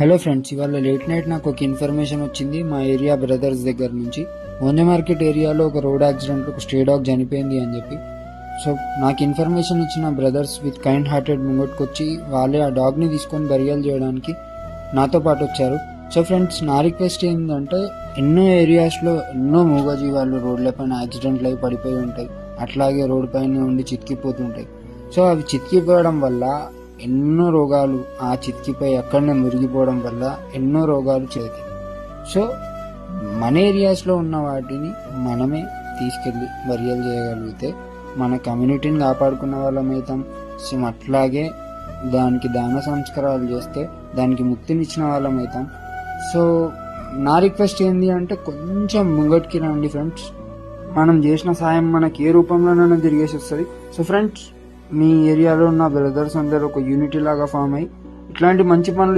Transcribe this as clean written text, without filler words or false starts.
Hello friends, ఇవాళ late night నాకు ఒక ఇన్ఫర్మేషన్ వచ్చింది మా ఏరియా బ్రదర్స్ దగ్గర నుంచి. ఓంజ మార్కెట్ ఏరియాలో ఒక రోడ్ యాక్సిడెంట్ ఒక స్ట్రే డాగ్ చనిపోయింది అని చెప్పి. సో నాకు ఇన్ఫర్మేషన్ ఇచ్చిన బ్రదర్స్ విత్ కైండ్ హార్టెడ్ ముంగట్కొచ్చి వాళ్ళే ఆ డాగ్ని తీసుకొని బరియల్ చేయడానికి నాతో పాటు వచ్చారు. సో ఫ్రెండ్స్, నా రిక్వెస్ట్ ఏంటంటే, ఎన్నో ఏరియాస్లో ఎన్నో మూగజీవాలు రోడ్ల పైన యాక్సిడెంట్లు అయి పడిపోయి ఉంటాయి, అట్లాగే రోడ్డు పైన ఉండి చితికిపోతుంటాయి. సో అవి చితికిపోవడం వల్ల ఎన్నో రోగాలు, ఆ చితికిపోయి అక్కడనే మురిగిపోవడం వల్ల ఎన్నో రోగాలు చేతాయి. సో మన ఏరియాస్లో ఉన్న వాటిని మనమే తీసుకెళ్ళి బరియల్ చేయగలిగితే మన కమ్యూనిటీని కాపాడుకున్న వాళ్ళం అవుతాం. సో అట్లాగే దానికి దాన సంస్కారాలు చేస్తే దానికి ముక్తినిచ్చిన వాళ్ళం అవుతాం. సో నా రిక్వెస్ట్ ఏంటి అంటే, కొంచెం ముంగటికి రండి ఫ్రెండ్స్. మనం చేసిన సాయం మనకి ఏ రూపంలోనైనా తిరిగేసి వస్తుంది. సో ఫ్రెండ్స్, మీ ఏరియాలో ఉన్న బ్రదర్స్ అందరూ ఒక యూనిటీ లాగా ఫామ్ అయ్యి ఇట్లాంటి మంచి పనులు